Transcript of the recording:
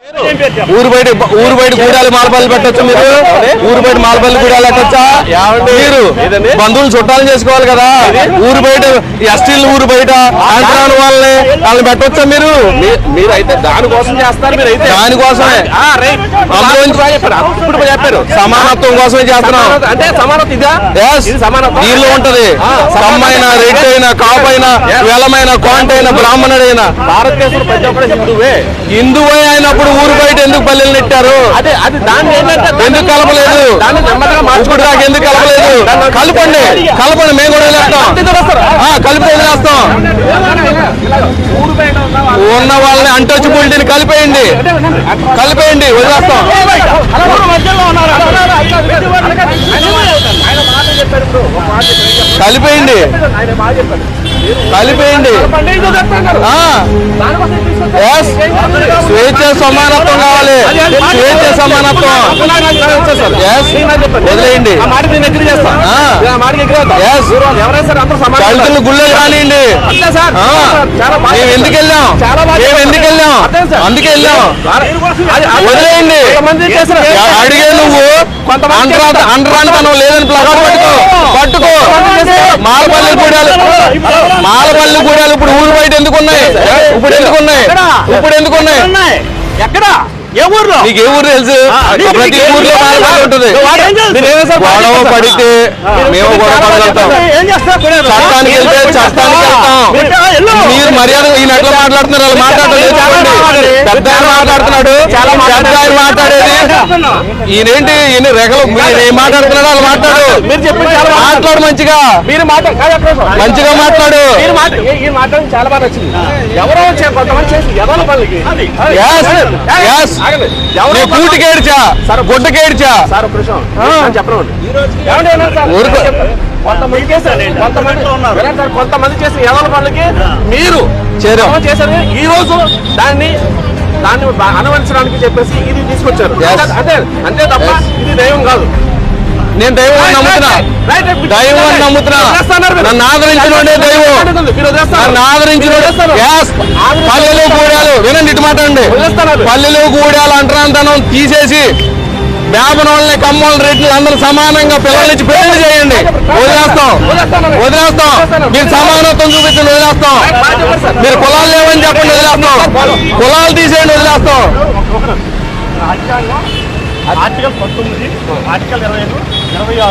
ఊరు బయట గూడాలు మాలపల్లి పెట్టొచ్చు మీరు. ఊరు బయట మాలపల్లి గూడాలు పెట్టొచ్చా? మీరు బంధువులు చుట్టాలు చేసుకోవాలి కదా. ఊరు బయట ఎస్టీలు ఊరు బయట ఆంధ్రాని వాళ్ళని పెట్టొచ్చా మీరు? మీరైతే దానికోసం చేస్తారు. మీరైతే దానికోసమే ఇప్పుడు చెప్పారు సమానత్వం కోసమే చేస్తున్నాం. అంటే సమానత్వం ఇదా? సమానత్వం దీనిలో ఉంటది. కమ్మైన రెడ్డి అయినా కాపైనా వెలమైన కోంటైనా బ్రాహ్మణుడైనా భారతదేశంలో ప్రతి ఒక్కరు హిందువే. హిందువే అయినప్పుడు ఊరు బయట ఎందుకు పల్లెలు నెట్టారు? అదే అది దాన్ని ఏంటంటే ఎందుకు కలపలేదు? దాన్ని నెమ్మదిగా మార్చుకుంటూ ఎందుకు కలపలేదు? కలపండి మేము కూడా వదిలేస్తాం. కలిపి వదిలేస్తాం. ఉన్న వాళ్ళని అంటచబిలిటీని కలిపేయండి వదిలేస్తాం. కలిపేయండి స్వేచ్ఛ సమానత్వం కావాలి. స్వేచ్ఛ సమానత్వం వదిలేయండి. దళితులు గుళ్ళకి రానియండి. మేము ఎందుకు వెళ్ళాం? అందుకే వెళ్ళాం. వదిలేయండి. అడిగే నువ్వు అంటరాంతనం లేదని ప్లగాడు పట్టుకో. మాలపల్లి గూడాలు ఇప్పుడు ఊరు బయట ఎందుకున్నాయి? ఇప్పుడు ఎందుకున్నాయి? ఎక్కడ? ఏ ఊర్లో? నీకు ఏ ఊరు తెలుసు? ప్రతి ఊర్లో మాలపల్లి ఉంటుంది. గొడవ పడితే మేము గొడవ పడగలుగుతాం. చట్టానికి వెళ్తాం. మీరు మర్యాద ఈయన ఎట్లా మాట్లాడుతున్నారు? వాళ్ళు మాట్లాడలేదు. పెద్ద ఆయన మాట్లాడుతున్నాడు. పెద్ద ఆయన మాట్లాడేది ఈయనేంటి? ఈయన రెగలు మీరు ఏం మాట్లాడుతున్నాడు? వాళ్ళు మాట్లాడు. మీరు చెప్పింది మాట్లాడు మంచిగా. మీరు మంచిగా మాట్లాడు. ఈ మాట్లాడి చాలా బాగా నచ్చింది. ఎవరో కొంతమంది చేసి ఎవరి పనులకి కూటికేడ్చా గుడ్డకేడ్చా చెప్పండి. కొంతమంది చేసిన ఎవరి పనులకి మీరు చేశారు. ఈ రోజు దాన్ని అనువరించడానికి చెప్పేసి ఇది తీసుకొచ్చారు. అంతే తప్ప ఇది దైవం కాదు. నేను దైవం నమ్ముతున్నా. నన్ను ఆదరించినోడే దైవం. నన్ను ఆదరించినోడే. పల్లెలు గూడాలు వినండి, ఇటు మాట్లాడండి. పల్లెలు గూడాలు అంటరాంతనం తీసేసి వేపన వాళ్ళని కమ్మోళ్ళని రెడ్లు అందరూ సమానంగా పిల్లల్నిచ్చి పెళ్లి చేయండి. వదిలేస్తాం. మీరు సమానత్వం చూపించండి, వదిలేస్తాం. మీరు కులాలు లేవని చెప్పండి, వదిలేస్తాం. కులాలు తీసేయండి, వదిలేస్తాం. Article 19, article 25, 26